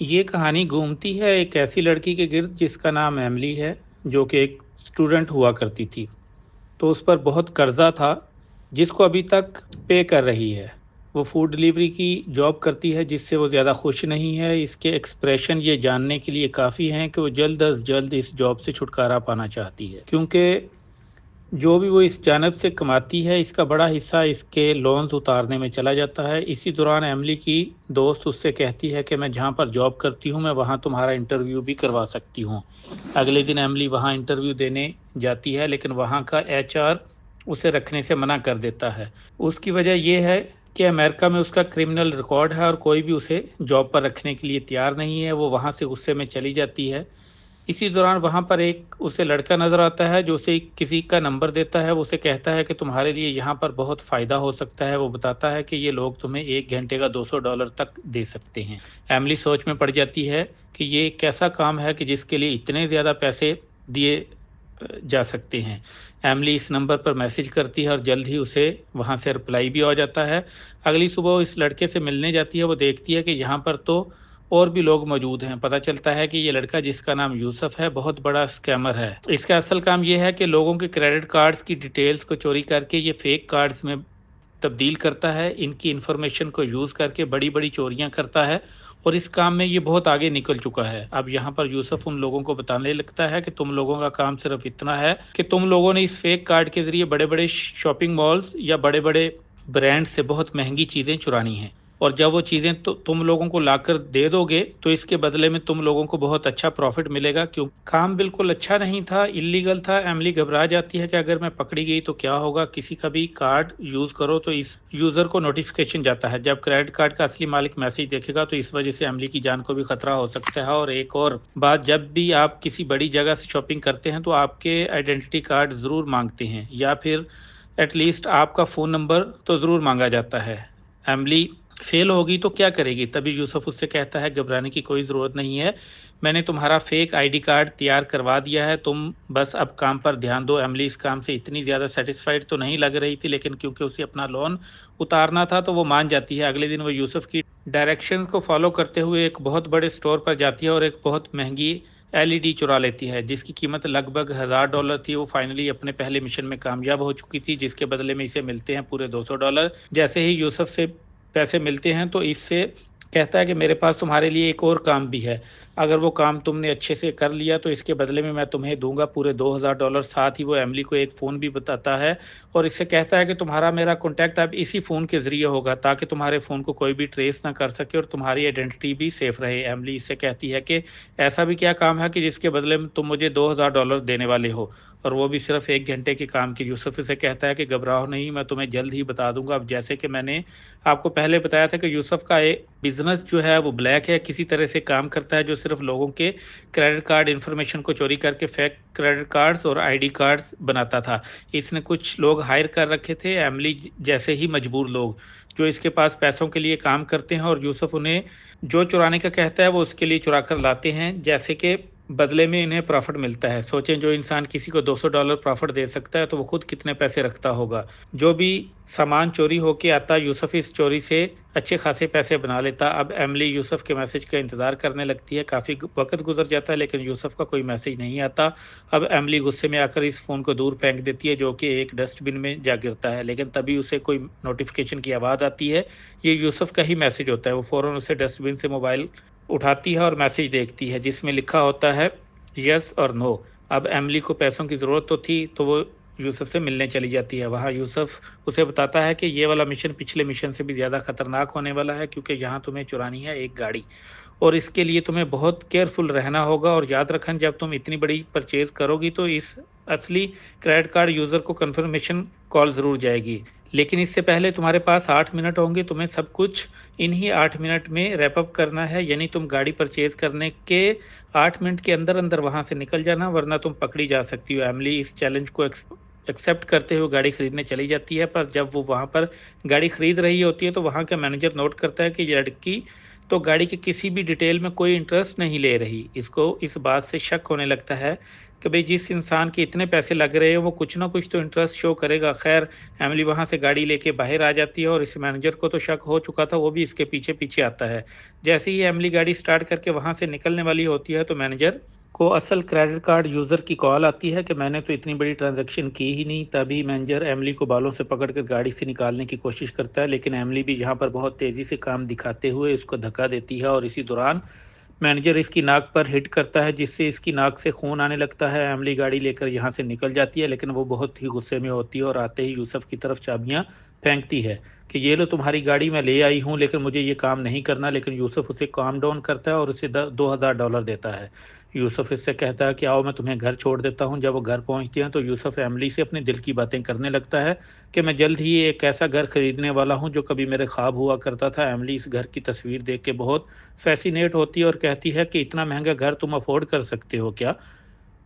ये कहानी घूमती है एक ऐसी लड़की के गिर्द जिसका नाम एमिली है, जो कि एक स्टूडेंट हुआ करती थी। तो उस पर बहुत कर्जा था, जिसको अभी तक पे कर रही है। वो फूड डिलीवरी की जॉब करती है, जिससे वो ज़्यादा खुश नहीं है। इसके एक्सप्रेशन ये जानने के लिए काफ़ी हैं कि वो जल्द अज जल्द इस जॉब से छुटकारा पाना चाहती है, क्योंकि जो भी वो इस जानब से कमाती है, इसका बड़ा हिस्सा इसके लोन्स उतारने में चला जाता है। इसी दौरान एमिली की दोस्त उससे कहती है कि मैं जहाँ पर जॉब करती हूँ, मैं वहाँ तुम्हारा इंटरव्यू भी करवा सकती हूँ। अगले दिन एमिली वहाँ इंटरव्यू देने जाती है, लेकिन वहाँ का एचआर उसे रखने से मना कर देता है। उसकी वजह यह है कि अमेरिका में उसका क्रिमिनल रिकॉर्ड है और कोई भी उसे जॉब पर रखने के लिए तैयार नहीं है। वो वहाँ से गुस्से में चली जाती है। इसी दौरान वहाँ पर एक उसे लड़का नज़र आता है, जो उसे किसी का नंबर देता है। वो उसे कहता है कि तुम्हारे लिए यहाँ पर बहुत फ़ायदा हो सकता है। वो बताता है कि ये लोग तुम्हें 1 घंटे का $200 तक दे सकते हैं। एमिली सोच में पड़ जाती है कि ये एक ऐसा काम है कि जिसके लिए इतने ज़्यादा पैसे दिए जा सकते हैं। एमिली इस नंबर पर मैसेज करती है और जल्द ही उसे वहाँ से रिप्लाई भी आ जाता है। अगली सुबह वो इस लड़के से मिलने जाती है। वो देखती है कि यहाँ पर तो और भी लोग मौजूद हैं। पता चलता है कि ये लड़का, जिसका नाम यूसुफ है, बहुत बड़ा स्कैमर है। इसका असल काम ये है कि लोगों के क्रेडिट कार्ड्स की डिटेल्स को चोरी करके ये फेक कार्ड्स में तब्दील करता है। इनकी इन्फॉर्मेशन को यूज़ करके बड़ी बड़ी चोरियां करता है, और इस काम में ये बहुत आगे निकल चुका है। अब यहाँ पर यूसुफ उन लोगों को बताने लगता है कि तुम लोगों का काम सिर्फ इतना है कि तुम लोगों ने इस फेक कार्ड के ज़रिए बड़े बड़े शॉपिंग मॉल्स या बड़े बड़े ब्रांड से बहुत महंगी चीज़ें चुरानी हैं, और जब वो चीज़ें तो तुम लोगों को लाकर दे दोगे, तो इसके बदले में तुम लोगों को बहुत अच्छा प्रॉफिट मिलेगा। क्यों काम बिल्कुल अच्छा नहीं था, इलीगल था। एमिली घबरा जाती है कि अगर मैं पकड़ी गई तो क्या होगा। किसी का भी कार्ड यूज़ करो तो इस यूज़र को नोटिफिकेशन जाता है। जब क्रेडिट कार्ड का असली मालिक मैसेज देखेगा, तो इस वजह से एमिली की जान को भी खतरा हो सकता है। और एक और बात, जब भी आप किसी बड़ी जगह से शॉपिंग करते हैं, तो आपके आइडेंटिटी कार्ड ज़रूर मांगते हैं, या फिर एटलीस्ट आपका फ़ोन नंबर तो ज़रूर मांगा जाता है। एमिली फेल होगी तो क्या करेगी? तभी यूसुफ उससे कहता है, घबराने की कोई ज़रूरत नहीं है, मैंने तुम्हारा फेक आईडी कार्ड तैयार करवा दिया है, तुम बस अब काम पर ध्यान दो। एमिली इस काम से इतनी ज़्यादा सेटिस्फाइड तो नहीं लग रही थी, लेकिन क्योंकि उसे अपना लोन उतारना था, तो वो मान जाती है। अगले दिन वो यूसुफ की डायरेक्शंस को फॉलो करते हुए एक बहुत बड़े स्टोर पर जाती है और एक बहुत महंगी एलईडी चुरा लेती है, जिसकी कीमत लगभग $1000 थी। वो फाइनली अपने पहले मिशन में कामयाब हो चुकी थी, जिसके बदले में इसे मिलते हैं पूरे $200। जैसे ही यूसुफ से पैसे मिलते हैं, तो इससे कहता है कि मेरे पास तुम्हारे लिए एक और काम भी है। अगर वो काम तुमने अच्छे से कर लिया, तो इसके बदले में मैं तुम्हें दूंगा पूरे $2000। साथ ही वो एमिली को एक फ़ोन भी बताता है, और इससे कहता है कि तुम्हारा मेरा कॉन्टैक्ट अब इसी फ़ोन के ज़रिए होगा, ताकि तुम्हारे फ़ोन को कोई भी ट्रेस ना कर सके और तुम्हारी आइडेंटिटी भी सेफ रहे। एमिली इससे कहती है कि ऐसा भी क्या काम है कि जिसके बदले में तुम मुझे $2000 देने वाले हो, और वो भी सिर्फ 1 घंटे के काम की। यूसुफ से कहता है कि घबराओ नहीं, मैं तुम्हें जल्द ही बता दूंगा। अब जैसे कि मैंने आपको पहले बताया था कि यूसुफ का एक बिजनेस जो है वो ब्लैक है, किसी तरह से काम करता है, जो सिर्फ लोगों के क्रेडिट कार्ड इन्फॉर्मेशन को चोरी करके फेक क्रेडिट कार्ड्स और आईडी कार्ड्स बनाता था। इसने कुछ लोग हायर कर रखे थे, एमिली जैसे ही मजबूर लोग, जो इसके पास पैसों के लिए काम करते हैं, और यूसुफ उन्हें जो चुराने का कहता है वो उसके लिए चुरा कर लाते हैं, जैसे कि बदले में इन्हें प्रॉफिट मिलता है। सोचें, जो इंसान किसी को $200 प्रॉफिट दे सकता है, तो वो खुद कितने पैसे रखता होगा। जो भी सामान चोरी होके आता, यूसुफ इस चोरी से अच्छे खासे पैसे बना लेता। अब एमिली यूसुफ के मैसेज का इंतज़ार करने लगती है। काफ़ी वक्त गुजर जाता है, लेकिन यूसुफ का कोई मैसेज नहीं आता। अब एमिली गुस्से में आकर इस फ़ोन को दूर फेंक देती है, जो कि एक डस्टबिन में जा गिरता है। लेकिन तभी उसे कोई नोटिफिकेशन की आवाज़ आती है। ये यूसुफ का ही मैसेज होता है। वो फ़ौरन उसे डस्टबिन से मोबाइल उठाती है और मैसेज देखती है, जिसमें लिखा होता है यस और नो। अब एमिली को पैसों की ज़रूरत तो थी, तो वो यूसुफ से मिलने चली जाती है। वहाँ यूसुफ उसे बताता है कि ये वाला मिशन पिछले मिशन से भी ज़्यादा खतरनाक होने वाला है, क्योंकि यहाँ तुम्हें चुरानी है एक गाड़ी, और इसके लिए तुम्हें बहुत केयरफुल रहना होगा। और याद रखना, जब तुम इतनी बड़ी परचेज़ करोगी, तो इस असली क्रेडिट कार्ड यूज़र को कंफर्मेशन कॉल ज़रूर जाएगी। लेकिन इससे पहले तुम्हारे पास 8 मिनट होंगे। तुम्हें सब कुछ इन्हीं 8 मिनट में रैप अप करना है, यानी तुम गाड़ी परचेज़ करने के 8 मिनट के अंदर अंदर वहाँ से निकल जाना, वरना तुम पकड़ी जा सकती हो। एमिली इस चैलेंज को एक्सेप्ट करते हुए गाड़ी खरीदने चली जाती है। पर जब वो वहाँ पर गाड़ी खरीद रही होती है, तो वहाँ का मैनेजर नोट करता है कि ये लड़की तो गाड़ी के किसी भी डिटेल में कोई इंटरेस्ट नहीं ले रही। इसको इस बात से शक होने लगता है कि भाई जिस इंसान के इतने पैसे लग रहे हैं वो कुछ ना कुछ तो इंटरेस्ट शो करेगा। खैर, एमिली वहाँ से गाड़ी लेके बाहर आ जाती है और इस मैनेजर को तो शक हो चुका था, वो भी इसके पीछे पीछे आता है। जैसे ही एमिली गाड़ी स्टार्ट करके वहाँ से निकलने वाली होती है तो मैनेजर को असल क्रेडिट कार्ड यूज़र की कॉल आती है कि मैंने तो इतनी बड़ी ट्रांजैक्शन की ही नहीं। तभी मैनेजर एमिली को बालों से पकड़कर गाड़ी से निकालने की कोशिश करता है, लेकिन एमिली भी यहाँ पर बहुत तेज़ी से काम दिखाते हुए उसको धक्का देती है और इसी दौरान मैनेजर इसकी नाक पर हिट करता है, जिससे इसकी नाक से खून आने लगता है। एमिली गाड़ी लेकर यहाँ से निकल जाती है, लेकिन वो बहुत ही गुस्से में होती है और आते ही यूसुफ की तरफ चाबियाँ फेंकती है कि ये लो तुम्हारी गाड़ी मैं ले आई हूँ, लेकिन मुझे ये काम नहीं करना। लेकिन यूसुफ उसे काम डाउन करता है और उसे $2000 देता है। यूसुफ इससे कहता है कि आओ मैं तुम्हें घर छोड़ देता हूँ। जब वो घर पहुँचती हैं तो यूसुफ एमिली से अपने दिल की बातें करने लगता है कि मैं जल्द ही एक ऐसा घर खरीदने वाला हूँ जो कभी मेरे ख्वाब हुआ करता था। एमिली इस घर की तस्वीर देख के बहुत फैसिनेट होती है और कहती है कि इतना महंगा घर तुम अफोर्ड कर सकते हो क्या?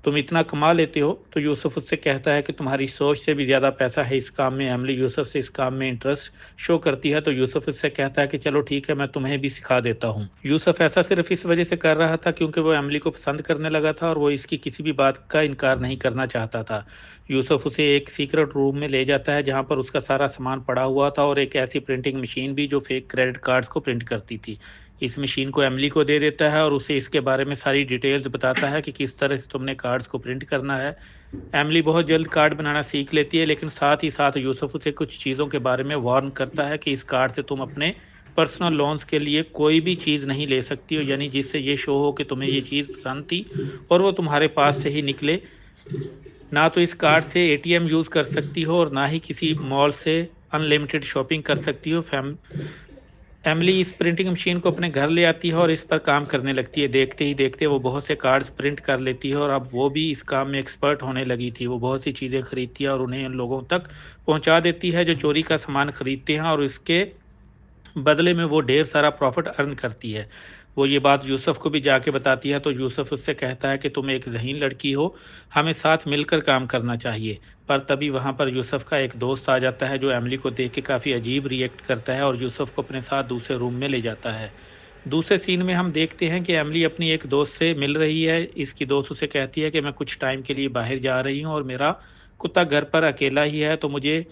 तुम इतना कमा लेते हो? तो यूसुफ उससे कहता है कि तुम्हारी सोच से भी ज़्यादा पैसा है इस काम में। एमिली यूसुफ से इस काम में इंटरेस्ट शो करती है तो यूसुफ उससे कहता है कि चलो ठीक है, मैं तुम्हें भी सिखा देता हूँ। यूसुफ ऐसा सिर्फ इस वजह से कर रहा था क्योंकि वो एमिली को पसंद करने लगा था और वो इसकी किसी भी बात का इनकार नहीं करना चाहता था। यूसुफ उसे एक सीक्रेट रूम में ले जाता है जहाँ पर उसका सारा सामान पड़ा हुआ था और एक ऐसी प्रिंटिंग मशीन भी जो फेक क्रेडिट कार्ड्स को प्रिंट करती थी। इस मशीन को एमिली को दे देता है और उसे इसके बारे में सारी डिटेल्स बताता है कि किस तरह से तुमने कार्ड्स को प्रिंट करना है। एमिली बहुत जल्द कार्ड बनाना सीख लेती है, लेकिन साथ ही साथ यूसुफ उसे कुछ चीज़ों के बारे में वार्न करता है कि इस कार्ड से तुम अपने पर्सनल लोन्स के लिए कोई भी चीज़ नहीं ले सकती हो, यानी जिससे ये शो हो कि तुम्हें ये चीज़ पसंद थी और वो तुम्हारे पास से ही निकले। ना तो इस कार्ड से एटीएम यूज़ कर सकती हो और ना ही किसी मॉल से अनलिमिटेड शॉपिंग कर सकती हो। एमिली इस प्रिंटिंग मशीन को अपने घर ले आती है और इस पर काम करने लगती है। देखते ही देखते वो बहुत से कार्ड्स प्रिंट कर लेती है और अब वो भी इस काम में एक्सपर्ट होने लगी थी। वो बहुत सी चीज़ें खरीदती है और उन्हें उन लोगों तक पहुंचा देती है जो चोरी का सामान खरीदते हैं और इसके बदले में वो ढेर सारा प्रॉफिट अर्न करती है। वो ये बात यूसुफ को भी जाके बताती है तो यूसुफ उससे कहता है कि तुम एक ज़हीन लड़की हो, हमें साथ मिलकर काम करना चाहिए। पर तभी वहाँ पर यूसुफ का एक दोस्त आ जाता है जो एमिली को देख के काफ़ी अजीब रिएक्ट करता है और यूसुफ को अपने साथ दूसरे रूम में ले जाता है। दूसरे सीन में हम देखते हैं कि एमिली अपनी एक दोस्त से मिल रही है। इसकी दोस्त उसे कहती है कि मैं कुछ टाइम के लिए बाहर जा रही हूँ और मेरा कुत्ता घर पर अकेला ही है, तो मुझे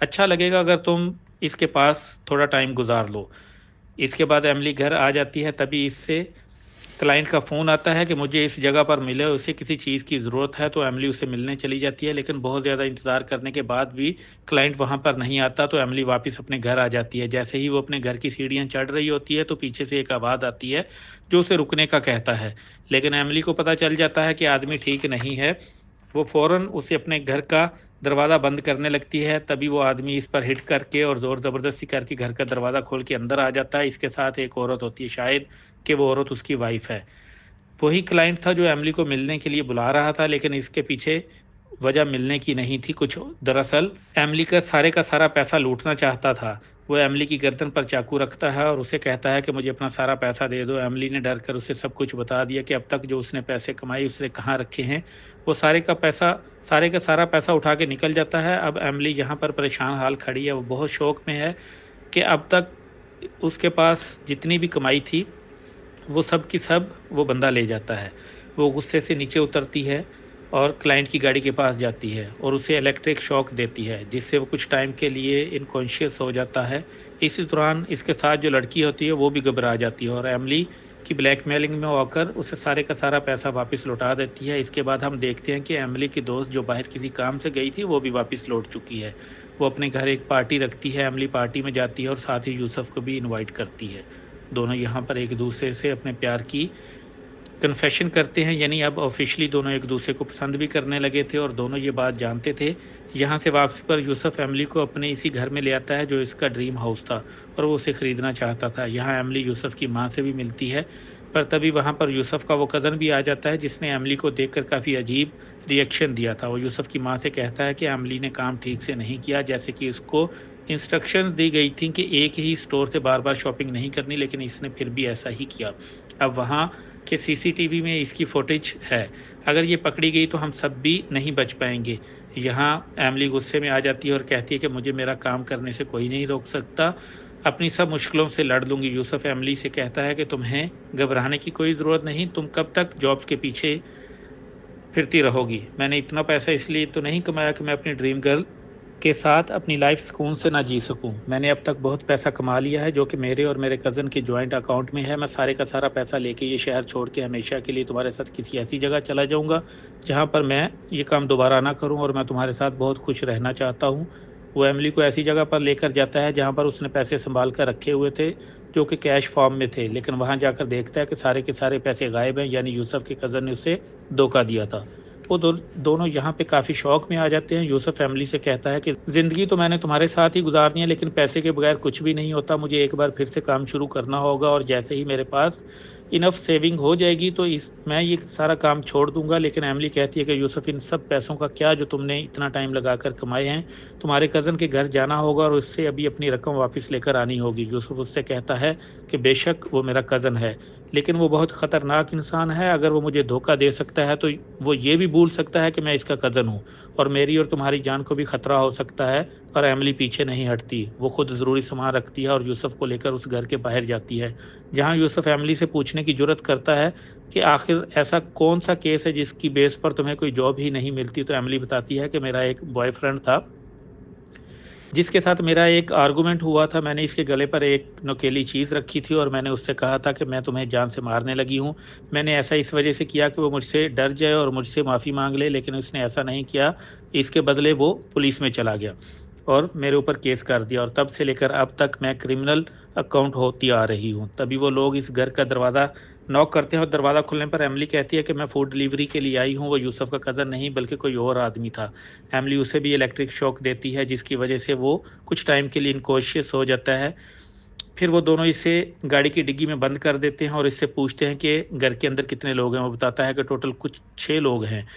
अच्छा लगेगा अगर तुम इसके पास थोड़ा टाइम गुजार लो। इसके बाद एमिली घर आ जाती है, तभी इससे क्लाइंट का फ़ोन आता है कि मुझे इस जगह पर मिले, उसे किसी चीज़ की ज़रूरत है। तो एमिली उसे मिलने चली जाती है, लेकिन बहुत ज़्यादा इंतज़ार करने के बाद भी क्लाइंट वहाँ पर नहीं आता तो एमिली वापस अपने घर आ जाती है। जैसे ही वो अपने घर की सीढ़ियाँ चढ़ रही होती है तो पीछे से एक आवाज़ आती है जो उसे रुकने का कहता है, लेकिन एमिली को पता चल जाता है कि आदमी ठीक नहीं है। वो फ़ौरन उसे अपने घर का दरवाज़ा बंद करने लगती है। तभी वो आदमी इस पर हिट करके और ज़ोर ज़बरदस्ती करके घर का दरवाज़ा खोल के अंदर आ जाता है। इसके साथ एक औरत होती है, शायद कि वो औरत उसकी वाइफ है। वही क्लाइंट था जो एमिली को मिलने के लिए बुला रहा था, लेकिन इसके पीछे वजह मिलने की नहीं थी कुछ। दरअसल एमिली का सारा पैसा लूटना चाहता था। वो एमिली की गर्दन पर चाकू रखता है और उसे कहता है कि मुझे अपना सारा पैसा दे दो। एमिली ने डर कर उसे सब कुछ बता दिया कि अब तक जो उसने पैसे कमाए उसने कहाँ रखे हैं। वो सारे का सारा पैसा उठा के निकल जाता है। अब एमिली यहाँ पर परेशान हाल खड़ी है। वो बहुत शौक में है कि अब तक उसके पास जितनी भी कमाई थी वो सब की सब वो बंदा ले जाता है। वो गुस्से से नीचे उतरती है और क्लाइंट की गाड़ी के पास जाती है और उसे इलेक्ट्रिक शॉक देती है, जिससे वो कुछ टाइम के लिए इनकॉन्शियस हो जाता है। इसी दौरान इसके साथ जो लड़की होती है वो भी घबरा जाती है और एमिली की ब्लैकमेलिंग में होकर उसे सारे का सारा पैसा वापस लौटा देती है। इसके बाद हम देखते हैं कि एमिली की दोस्त जो बाहर किसी काम से गई थी वो भी वापस लौट चुकी है। वो अपने घर एक पार्टी रखती है। एमिली पार्टी में जाती है और साथ ही यूसुफ को भी इनवाइट करती है। दोनों यहाँ पर एक दूसरे से अपने प्यार की कन्फेशन करते हैं, यानी अब ऑफिशियली दोनों एक दूसरे को पसंद भी करने लगे थे और दोनों ये बात जानते थे। यहाँ से वापसी पर यूसुफ एमिली को अपने इसी घर में ले आता है जो इसका ड्रीम हाउस था और वो उसे ख़रीदना चाहता था। यहाँ एमिली यूसुफ की माँ से भी मिलती है, पर तभी वहाँ पर यूसुफ का वो कज़न भी आ जाता है जिसने एमिली को देखकर काफ़ी अजीब रिएक्शन दिया था। वो यूसुफ की माँ से कहता है कि एमिली ने काम ठीक से नहीं किया, जैसे कि उसको इंस्ट्रक्शंस दी गई थी कि एक ही स्टोर से बार बार शॉपिंग नहीं करनी, लेकिन इसने फिर भी ऐसा ही किया। अब वहाँ के सीसीटीवी में इसकी फुटेज है, अगर ये पकड़ी गई तो हम सब भी नहीं बच पाएंगे। यहाँ एमिली गुस्से में आ जाती है और कहती है कि मुझे मेरा काम करने से कोई नहीं रोक सकता। अपनी सब मुश्किलों से लड़ लूँगी। यूसुफ एमिली से कहता है कि तुम्हें घबराने की कोई ज़रूरत नहीं, तुम कब तक जॉब्स के पीछे फिरती रहोगी। मैंने इतना पैसा इसलिए तो नहीं कमाया कि मैं अपनी ड्रीम गर्ल के साथ अपनी लाइफ सुकून से ना जी सकूं। मैंने अब तक बहुत पैसा कमा लिया है जो कि मेरे और मेरे कज़न के जॉइंट अकाउंट में है। मैं सारे का सारा पैसा लेके ये शहर छोड़ के हमेशा के लिए तुम्हारे साथ किसी ऐसी जगह चला जाऊंगा जहां पर मैं ये काम दोबारा ना करूं, और मैं तुम्हारे साथ बहुत खुश रहना चाहता हूं। वो एमिली को ऐसी जगह पर लेकर जाता है जहाँ पर उसने पैसे संभाल कर रखे हुए थे जो कि कैश फॉर्म में थे, लेकिन वहाँ जाकर देखता है कि सारे के सारे पैसे गायब हैं, यानी यूसुफ के कज़न ने उसे धोखा दिया था। वो दोनों यहाँ पे काफ़ी शौक में आ जाते हैं। यूसुफ फैमिली से कहता है कि ज़िंदगी तो मैंने तुम्हारे साथ ही गुजारनी है, लेकिन पैसे के बगैर कुछ भी नहीं होता। मुझे एक बार फिर से काम शुरू करना होगा, और जैसे ही मेरे पास इनफ सेविंग हो जाएगी तो मैं ये सारा काम छोड़ दूंगा। लेकिन एमिली कहती है कि यूसुफ, इन सब पैसों का क्या जो तुमने इतना टाइम लगाकर कमाए हैं? तुम्हारे कज़न के घर जाना होगा और उससे अभी अपनी रकम वापस लेकर आनी होगी। यूसुफ उससे कहता है कि बेशक वो मेरा कज़न है, लेकिन वो बहुत ख़तरनाक इंसान है। अगर वो मुझे धोखा दे सकता है तो वो ये भी भूल सकता है कि मैं इसका कज़न हूँ, और मेरी और तुम्हारी जान को भी ख़तरा हो सकता है। और एमिली पीछे नहीं हटती, वो खुद ज़रूरी सामान रखती है और यूसुफ को लेकर उस घर के बाहर जाती है, जहाँ यूसुफ एमिली से पूछने की जुर्रत करता है कि आखिर ऐसा कौन सा केस है जिसकी बेस पर तुम्हें कोई जॉब ही नहीं मिलती। तो एमिली बताती है कि मेरा एक बॉयफ्रेंड था जिसके साथ मेरा एक आर्गुमेंट हुआ था। मैंने इसके गले पर एक नुकीली चीज़ रखी थी और मैंने उससे कहा था कि मैं तुम्हें जान से मारने लगी हूँ। मैंने ऐसा इस वजह से किया कि वो मुझसे डर जाए और मुझसे माफ़ी मांग ले, लेकिन उसने ऐसा नहीं किया। इसके बदले वो पुलिस में चला गया और मेरे ऊपर केस कर दिया, और तब से लेकर अब तक मैं क्रिमिनल अकाउंट होती आ रही हूँ। तभी वो लोग इस घर का दरवाज़ा नॉक करते हैं और दरवाज़ा खुलने पर एमिली कहती है कि मैं फूड डिलीवरी के लिए आई हूँ। वो यूसुफ का कज़न नहीं बल्कि कोई और आदमी था। एमिली उसे भी इलेक्ट्रिक शॉक देती है जिसकी वजह से वो कुछ टाइम के लिए इनकॉन्शियस हो जाता है। फिर वो दोनों इसे गाड़ी की डिग्गी में बंद कर देते हैं और इससे पूछते हैं कि घर के अंदर कितने लोग हैं। वो बताता है कि टोटल कुछ 6 लोग हैं।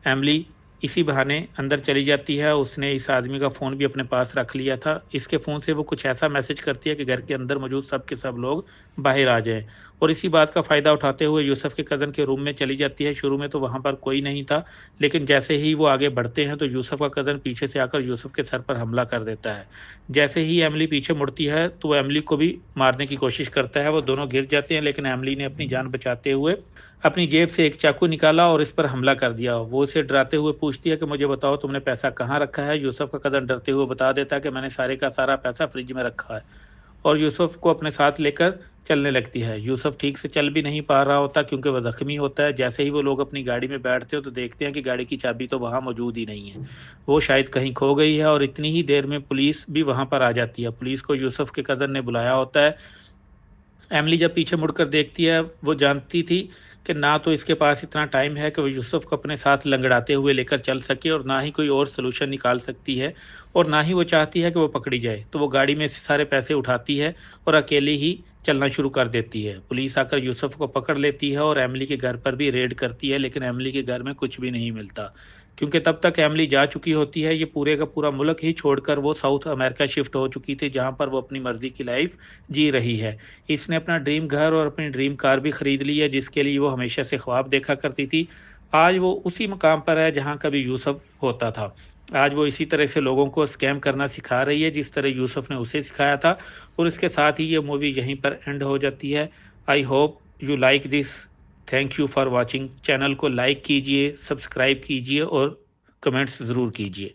एमिली इसी बहाने अंदर चली जाती है। उसने इस आदमी का फ़ोन भी अपने पास रख लिया था। इसके फ़ोन से वो कुछ ऐसा मैसेज करती है कि घर के अंदर मौजूद सब के सब लोग बाहर आ जाएं, और इसी बात का फ़ायदा उठाते हुए यूसुफ के कज़न के रूम में चली जाती है। शुरू में तो वहाँ पर कोई नहीं था, लेकिन जैसे ही वो आगे बढ़ते हैं तो यूसुफ का कज़न पीछे से आकर यूसुफ के सर पर हमला कर देता है। जैसे ही एमिली पीछे मुड़ती है तो वो एमिली को भी मारने की कोशिश करता है। वो दोनों गिर जाते हैं, लेकिन एमिली ने अपनी जान बचाते हुए अपनी जेब से एक चाकू निकाला और इस पर हमला कर दिया। वो उसे डराते हुए पूछती है कि मुझे बताओ तुमने पैसा कहाँ रखा है। यूसुफ का कज़न डरते हुए बता देता है कि मैंने सारे का सारा पैसा फ्रिज में रखा है, और यूसुफ को अपने साथ लेकर चलने लगती है। यूसुफ ठीक से चल भी नहीं पा रहा होता क्योंकि वह ज़ख्मी होता है। जैसे ही वो लोग अपनी गाड़ी में बैठते हो तो देखते हैं कि गाड़ी की चाबी तो वहाँ मौजूद ही नहीं है, वो शायद कहीं खो गई है। और इतनी ही देर में पुलिस भी वहाँ पर आ जाती है। पुलिस को यूसुफ के कज़न ने बुलाया होता है। एमिली जब पीछे मुड़कर देखती है, वो जानती थी कि ना तो इसके पास इतना टाइम है कि वो यूसुफ को अपने साथ लंगड़ाते हुए लेकर चल सके, और ना ही कोई और सलूशन निकाल सकती है, और ना ही वो चाहती है कि वो पकड़ी जाए। तो वो गाड़ी में से सारे पैसे उठाती है और अकेली ही चलना शुरू कर देती है। पुलिस आकर यूसुफ को पकड़ लेती है और एमिली के घर पर भी रेड करती है, लेकिन एमिली के घर में कुछ भी नहीं मिलता क्योंकि तब तक एमिली जा चुकी होती है। ये पूरे का पूरा मुल्क ही छोड़कर वो साउथ अमेरिका शिफ्ट हो चुकी थी, जहाँ पर वो अपनी मर्जी की लाइफ जी रही है। इसने अपना ड्रीम घर और अपनी ड्रीम कार भी खरीद ली है जिसके लिए वो हमेशा से ख्वाब देखा करती थी। आज वो उसी मकाम पर है जहाँ कभी यूसुफ होता था। आज वो इसी तरह से लोगों को स्कैम करना सिखा रही है जिस तरह यूसुफ ने उसे सिखाया था। और इसके साथ ही ये मूवी यहीं पर एंड हो जाती है। I hope you like this. Thank you for watching. Channel को लाइक कीजिए, सब्सक्राइब कीजिए और कमेंट्स ज़रूर कीजिए।